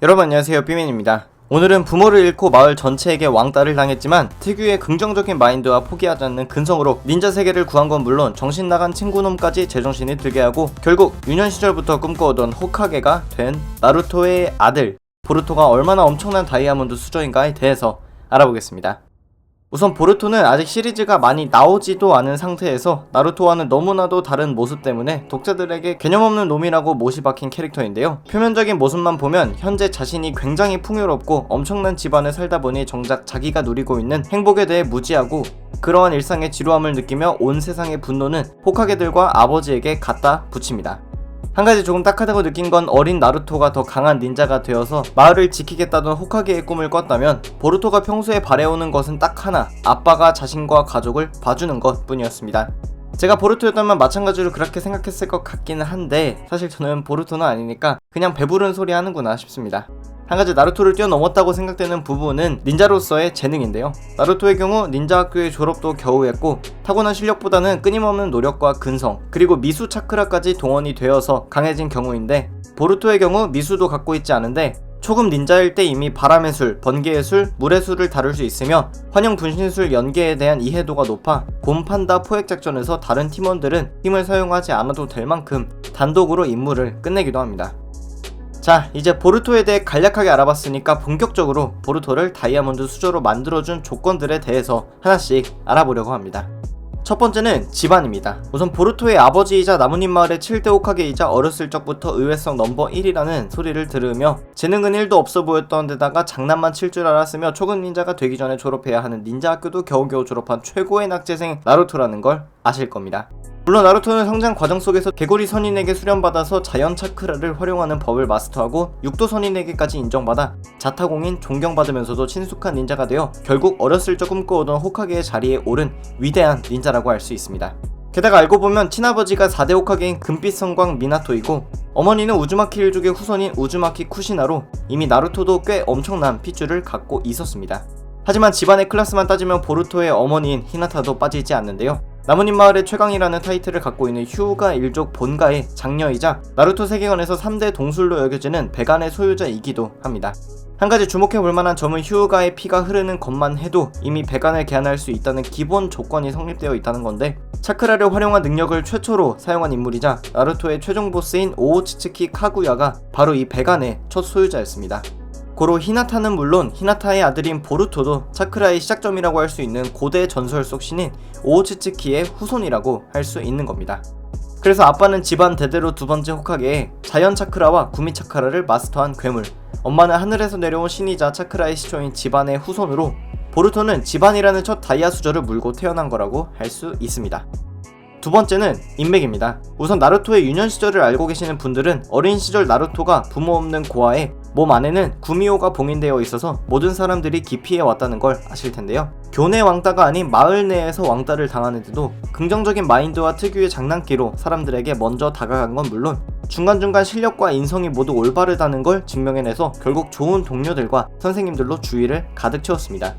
여러분 안녕하세요, 삐맨입니다. 오늘은 부모를 잃고 마을 전체에게 왕따를 당했지만 특유의 긍정적인 마인드와 포기하지 않는 근성으로 닌자 세계를 구한 건 물론 정신나간 친구놈까지 제정신이 들게 하고 결국 유년 시절부터 꿈꿔오던 호카게가 된 나루토의 아들 보루토가 얼마나 엄청난 다이아몬드 수저인가에 대해서 알아보겠습니다. 우선 보루토는 아직 시리즈가 많이 나오지도 않은 상태에서 나루토와는 너무나도 다른 모습 때문에 독자들에게 개념 없는 놈이라고 못이 박힌 캐릭터인데요. 표면적인 모습만 보면 현재 자신이 굉장히 풍요롭고 엄청난 집안에 살다 보니 정작 자기가 누리고 있는 행복에 대해 무지하고 그러한 일상의 지루함을 느끼며 온 세상의 분노는 호카게들과 아버지에게 갖다 붙입니다. 한 가지 조금 딱하다고 느낀 건 어린 나루토가 더 강한 닌자가 되어서 마을을 지키겠다던 호카게의 꿈을 꿨다면 보루토가 평소에 바래오는 것은 딱 하나, 아빠가 자신과 가족을 봐주는 것 뿐이었습니다. 제가 보루토였다면 마찬가지로 그렇게 생각했을 것 같기는 한데 사실 저는 보루토는 아니니까 그냥 배부른 소리 하는구나 싶습니다. 한 가지 나루토를 뛰어넘었다고 생각되는 부분은 닌자로서의 재능인데요. 나루토의 경우 닌자 학교의 졸업도 겨우 했고 타고난 실력보다는 끊임없는 노력과 근성 그리고 미수 차크라까지 동원이 되어서 강해진 경우인데 보루토의 경우 미수도 갖고 있지 않은데 초급 닌자일 때 이미 바람의 술, 번개의 술, 물의 술을 다룰 수 있으며 환영 분신술 연계에 대한 이해도가 높아 곰판다 포획작전에서 다른 팀원들은 힘을 사용하지 않아도 될 만큼 단독으로 임무를 끝내기도 합니다. 자, 이제 보루토에 대해 간략하게 알아봤으니까 본격적으로 보루토를 다이아몬드 수저로 만들어준 조건들에 대해서 하나씩 알아보려고 합니다. 첫 번째는 집안입니다. 우선 보루토의 아버지이자 나뭇잎 마을의 7대 호카게이자 어렸을 적부터 의외성 넘버 1이라는 소리를 들으며 재능은 1도 없어 보였던 데다가 장난만 칠 줄 알았으며 초급 닌자가 되기 전에 졸업해야 하는 닌자 학교도 겨우겨우 졸업한 최고의 낙제생 나루토라는 걸 아실 겁니다. 물론 나루토는 성장 과정 속에서 개구리 선인에게 수련받아서 자연 차크라를 활용하는 법을 마스터하고 육도 선인에게까지 인정받아 자타공인 존경받으면서도 친숙한 닌자가 되어 결국 어렸을 적 꿈꿔오던 호카게의 자리에 오른 위대한 닌자라고 할 수 있습니다. 게다가 알고 보면 친아버지가 4대 호카게인 금빛 성광 미나토이고 어머니는 우즈마키 일족의 후손인 우즈마키 쿠시나로 이미 나루토도 꽤 엄청난 핏줄을 갖고 있었습니다. 하지만 집안의 클래스만 따지면 보루토의 어머니인 히나타도 빠지지 않는데요. 나뭇잎 마을의 최강이라는 타이틀을 갖고 있는 휴우가 일족 본가의 장녀이자 나루토 세계관에서 3대 동술로 여겨지는 백안의 소유자이기도 합니다. 한 가지 주목해볼 만한 점은 휴우가의 피가 흐르는 것만 해도 이미 백안을 개안할 수 있다는 기본 조건이 성립되어 있다는 건데 차크라를 활용한 능력을 최초로 사용한 인물이자 나루토의 최종 보스인 오오츠츠키 카구야가 바로 이 백안의 첫 소유자였습니다. 고로 히나타는 물론 히나타의 아들인 보루토도 차크라의 시작점이라고 할 수 있는 고대 전설 속 신인 오오츠츠키의 후손이라고 할 수 있는 겁니다. 그래서 아빠는 집안 대대로 두 번째 호카게에 자연 차크라와 구미 차크라를 마스터한 괴물, 엄마는 하늘에서 내려온 신이자 차크라의 시초인 집안의 후손으로 보루토는 집안이라는 첫 다이아 수저를 물고 태어난 거라고 할 수 있습니다. 두 번째는 인맥입니다. 우선 나루토의 유년 시절을 알고 계시는 분들은 어린 시절 나루토가 부모 없는 고아에 몸 안에는 구미호가 봉인되어 있어서 모든 사람들이 기피해 왔다는 걸 아실 텐데요. 교내 왕따가 아닌 마을 내에서 왕따를 당하는데도 긍정적인 마인드와 특유의 장난기로 사람들에게 먼저 다가간 건 물론 중간중간 실력과 인성이 모두 올바르다는 걸 증명해내서 결국 좋은 동료들과 선생님들로 주위를 가득 채웠습니다.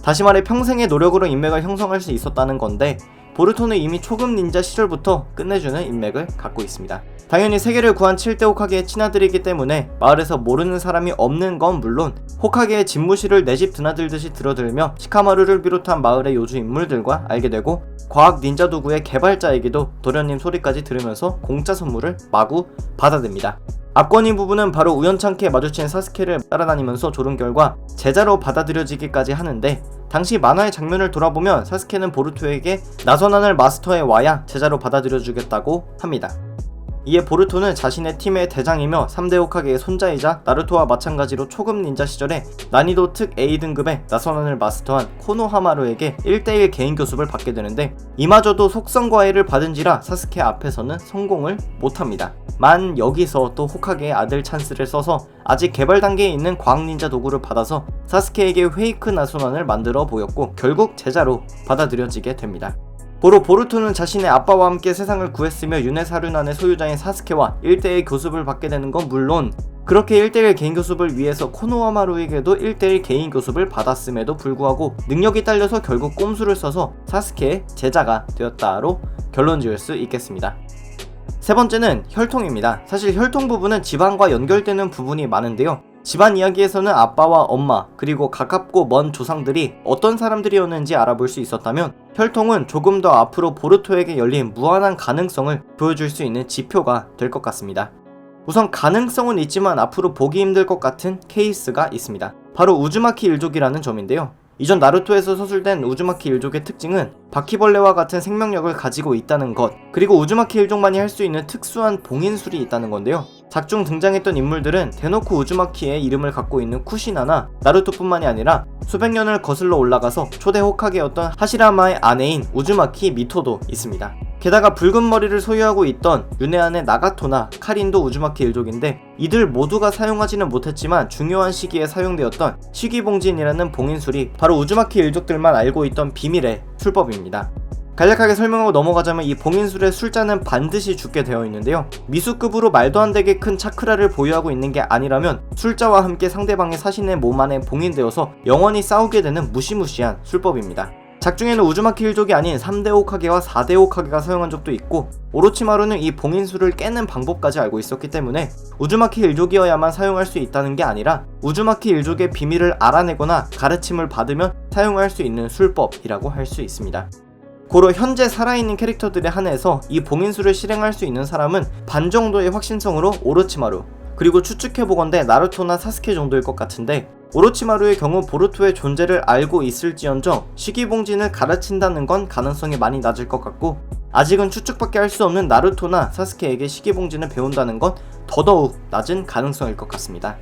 다시 말해 평생의 노력으로 인맥을 형성할 수 있었다는 건데 보루토는 이미 초급 닌자 시절부터 끝내주는 인맥을 갖고 있습니다. 당연히 세계를 구한 7대 호카게의 친아들이기 때문에 마을에서 모르는 사람이 없는 건 물론 호카게의 집무실을 내 집 드나들듯이 들어들며 시카마루를 비롯한 마을의 요주 인물들과 알게 되고 과학 닌자 도구의 개발자에게도 도련님 소리까지 들으면서 공짜 선물을 마구 받아듭니다. 압권인 부분은 바로 우연찮게 마주친 사스케를 따라다니면서 조른 결과 제자로 받아들여지기까지 하는데 당시 만화의 장면을 돌아보면 사스케는 보루토에게 나선안을 마스터해 와야 제자로 받아들여주겠다고 합니다. 이에 보루토는 자신의 팀의 대장이며 3대 호카게의 손자이자 나루토와 마찬가지로 초급 닌자 시절에 난이도 특 A등급의 나선안을 마스터한 코노하마루에게 1대1 개인 교습을 받게 되는데 이마저도 속성 과외를 받은지라 사스케 앞에서는 성공을 못합니다. 만 여기서 또 호카게의 아들 찬스를 써서 아직 개발 단계에 있는 과학 닌자 도구를 받아서 사스케에게 페이크 나선안을 만들어 보였고 결국 제자로 받아들여지게 됩니다. 고로 보루토는 자신의 아빠와 함께 세상을 구했으며 윤회사륜안의 소유자인 사스케와 1대1 교습을 받게 되는 건 물론 그렇게 1대1 개인 교습을 위해서 코노하마루에게도 1대1 개인 교습을 받았음에도 불구하고 능력이 딸려서 결국 꼼수를 써서 사스케의 제자가 되었다로 결론 지을 수 있겠습니다. 세 번째는 혈통입니다. 사실 혈통 부분은 집안과 연결되는 부분이 많은데요. 집안 이야기에서는 아빠와 엄마 그리고 가깝고 먼 조상들이 어떤 사람들이었는지 알아볼 수 있었다면 혈통은 조금 더 앞으로 보르토에게 열린 무한한 가능성을 보여줄 수 있는 지표가 될 것 같습니다. 우선 가능성은 있지만 앞으로 보기 힘들 것 같은 케이스가 있습니다. 바로 우즈마키 일족이라는 점인데요. 이전 나루토에서 서술된 우즈마키 일족의 특징은 바퀴벌레와 같은 생명력을 가지고 있다는 것, 그리고 우즈마키 일족만이 할 수 있는 특수한 봉인술이 있다는 건데요. 작중 등장했던 인물들은 대놓고 우즈마키의 이름을 갖고 있는 쿠시나나 나루토뿐만이 아니라 수백 년을 거슬러 올라가서 초대 호카게였던 하시라마의 아내인 우즈마키 미토도 있습니다. 게다가 붉은 머리를 소유하고 있던 유네안의 나가토나 카린도 우즈마키 일족인데, 이들 모두가 사용하지는 못했지만 중요한 시기에 사용되었던 시기봉진이라는 봉인술이 바로 우즈마키 일족들만 알고 있던 비밀의 술법입니다. 간략하게 설명하고 넘어가자면 이 봉인술의 술자는 반드시 죽게 되어 있는데요. 미수급으로 말도 안 되게 큰 차크라를 보유하고 있는 게 아니라면 술자와 함께 상대방의 사신의 몸 안에 봉인되어서 영원히 싸우게 되는 무시무시한 술법입니다. 작중에는 우즈마키 일족이 아닌 3대 호카게와 4대 호카게가 사용한 적도 있고, 오로치마루는 이 봉인술을 깨는 방법까지 알고 있었기 때문에 우즈마키 일족이어야만 사용할 수 있다는 게 아니라 우즈마키 일족의 비밀을 알아내거나 가르침을 받으면 사용할 수 있는 술법이라고 할 수 있습니다. 고로 현재 살아있는 캐릭터들에 한해서 이 봉인술을 실행할 수 있는 사람은 반 정도의 확신성으로 오로치마루, 그리고 추측해보건대 나루토나 사스케 정도일 것 같은데, 오로치마루의 경우 보루토의 존재를 알고 있을지언정 시기봉진을 가르친다는 건 가능성이 많이 낮을 것 같고, 아직은 추측밖에 할 수 없는 나루토나 사스케에게 시기봉진을 배운다는 건 더더욱 낮은 가능성일 것 같습니다.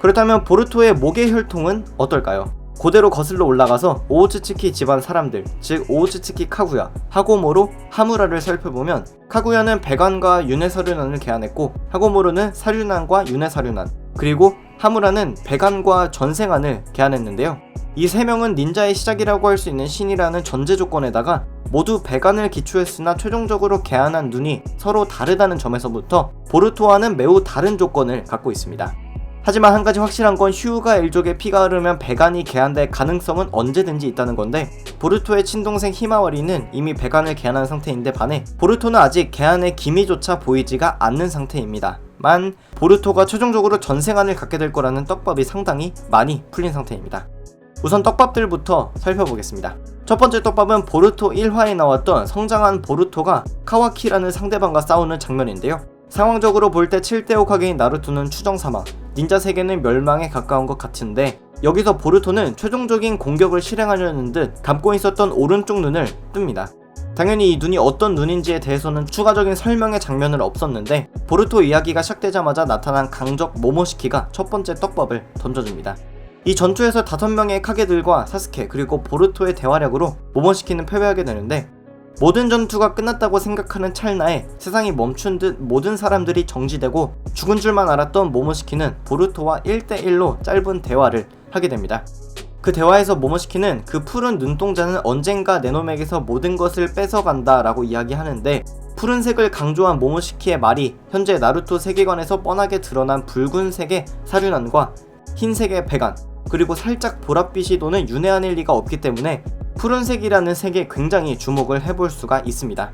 그렇다면 보루토의 모계 혈통은 어떨까요? 고대로 거슬러 올라가서 오우츠츠키 집안 사람들, 즉 오우츠츠키 카구야, 하고모로, 하무라를 살펴보면, 카구야는 백안과 윤회사륜안을 개안했고 하고모로는 사륜안과 윤회사륜안, 그리고 하무라는 백안과 전생안을 개안했는데요. 이 세 명은 닌자의 시작이라고 할 수 있는 신이라는 전제 조건에다가 모두 백안을 기초했으나 최종적으로 개안한 눈이 서로 다르다는 점에서부터 보루토와는 매우 다른 조건을 갖고 있습니다. 하지만 한 가지 확실한 건 휴가 일족의 피가 흐르면 백안이 개안될 가능성은 언제든지 있다는 건데, 보루토의 친동생 히마와리는 이미 백안을 개안한 상태인데 반해 보루토는 아직 개안의 기미조차 보이지가 않는 상태입니다. 만 보루토가 최종적으로 전생안을 갖게 될 거라는 떡밥이 상당히 많이 풀린 상태입니다. 우선 떡밥들부터 살펴보겠습니다. 첫 번째 떡밥은 보루토 1화에 나왔던 성장한 보루토가 카와키라는 상대방과 싸우는 장면인데요. 상황적으로 볼 때 7대 호카게인 나루토는 추정 사망, 닌자 세계는 멸망에 가까운 것 같은데, 여기서 보루토는 최종적인 공격을 실행하려는 듯 감고 있었던 오른쪽 눈을 뜹니다. 당연히 이 눈이 어떤 눈인지에 대해서는 추가적인 설명의 장면은 없었는데, 보루토 이야기가 시작되자마자 나타난 강적 모모시키가 첫 번째 떡밥을 던져줍니다. 이 전투에서 5명의 카게들과 사스케 그리고 보루토의 대화력으로 모모시키는 패배하게 되는데, 모든 전투가 끝났다고 생각하는 찰나에 세상이 멈춘 듯 모든 사람들이 정지되고 죽은 줄만 알았던 모모시키는 보루토와 1대1로 짧은 대화를 하게 됩니다. 그 대화에서 모모시키는 그 푸른 눈동자는 언젠가 내 놈에게서 모든 것을 뺏어간다 라고 이야기하는데, 푸른색을 강조한 모모시키의 말이 현재 나루토 세계관에서 뻔하게 드러난 붉은색의 사륜안과 흰색의 백안, 그리고 살짝 보랏빛이 도는 윤회안일 리가 없기 때문에 푸른색이라는 색에 굉장히 주목을 해볼 수가 있습니다.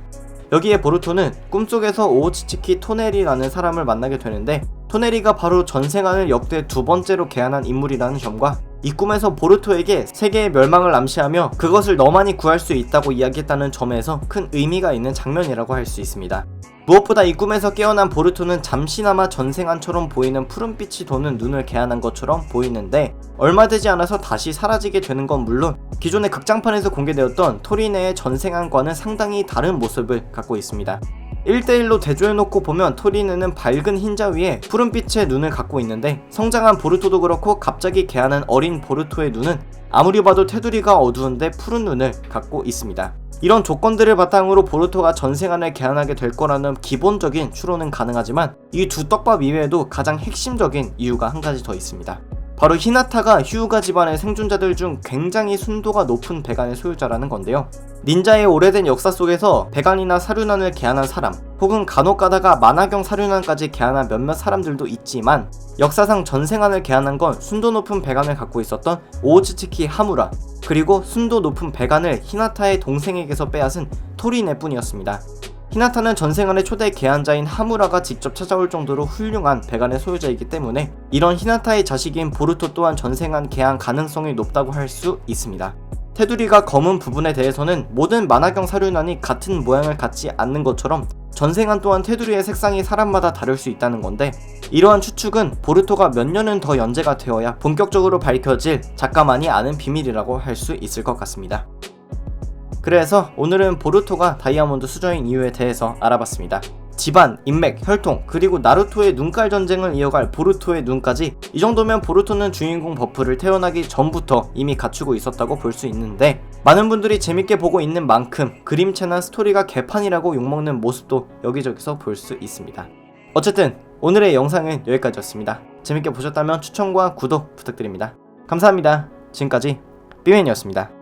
여기에 보루토는 꿈속에서 오우츠츠키 토네리라는 사람을 만나게 되는데, 토네리가 바로 전생안을 역대 2번째로 개안한 인물이라는 점과 이 꿈에서 보루토에게 세계의 멸망을 암시하며 그것을 너만이 구할 수 있다고 이야기했다는 점에서 큰 의미가 있는 장면이라고 할 수 있습니다. 무엇보다 이 꿈에서 깨어난 보루토는 잠시나마 전생안처럼 보이는 푸른빛이 도는 눈을 개안한 것처럼 보이는데, 얼마 되지 않아서 다시 사라지게 되는 건 물론 기존의 극장판에서 공개되었던 토리네의 전생안과는 상당히 다른 모습을 갖고 있습니다. 1대1로 대조해놓고 보면 토리네는 밝은 흰자 위에 푸른빛의 눈을 갖고 있는데, 성장한 보루토도 그렇고 갑자기 개안한 어린 보루토의 눈은 아무리 봐도 테두리가 어두운데 푸른 눈을 갖고 있습니다. 이런 조건들을 바탕으로 보루토가 전생안을 개안하게 될 거라는 기본적인 추론은 가능하지만, 이 두 떡밥 이외에도 가장 핵심적인 이유가 한 가지 더 있습니다. 바로 히나타가 휴가 집안의 생존자들 중 굉장히 순도가 높은 백안의 소유자라는 건데요. 닌자의 오래된 역사 속에서 백안이나 사륜안을 개안한 사람, 혹은 간혹 가다가 만화경 사륜안까지 개안한 몇몇 사람들도 있지만, 역사상 전생안을 개안한 건 순도 높은 백안을 갖고 있었던 오우츠츠키 하무라, 그리고 순도 높은 백안을 히나타의 동생에게서 빼앗은 토리네 뿐이었습니다. 히나타는 전생안의 초대 계한자인 하무라가 직접 찾아올 정도로 훌륭한 백안의 소유자이기 때문에 이런 히나타의 자식인 보루토 또한 전생안 계한 가능성이 높다고 할 수 있습니다. 테두리가 검은 부분에 대해서는 모든 만화경 사륜안이 같은 모양을 갖지 않는 것처럼 전생안 또한 테두리의 색상이 사람마다 다를 수 있다는 건데, 이러한 추측은 보루토가 몇 년은 더 연재가 되어야 본격적으로 밝혀질 작가만이 아는 비밀이라고 할 수 있을 것 같습니다. 그래서 오늘은 보루토가 다이아몬드 수저인 이유에 대해서 알아봤습니다. 집안, 인맥, 혈통, 그리고 나루토의 눈깔 전쟁을 이어갈 보루토의 눈까지, 이 정도면 보루토는 주인공 버프를 태어나기 전부터 이미 갖추고 있었다고 볼 수 있는데, 많은 분들이 재밌게 보고 있는 만큼 그림체나 스토리가 개판이라고 욕먹는 모습도 여기저기서 볼 수 있습니다. 어쨌든 오늘의 영상은 여기까지였습니다. 재밌게 보셨다면 추천과 구독 부탁드립니다. 감사합니다. 지금까지 삐맨이었습니다.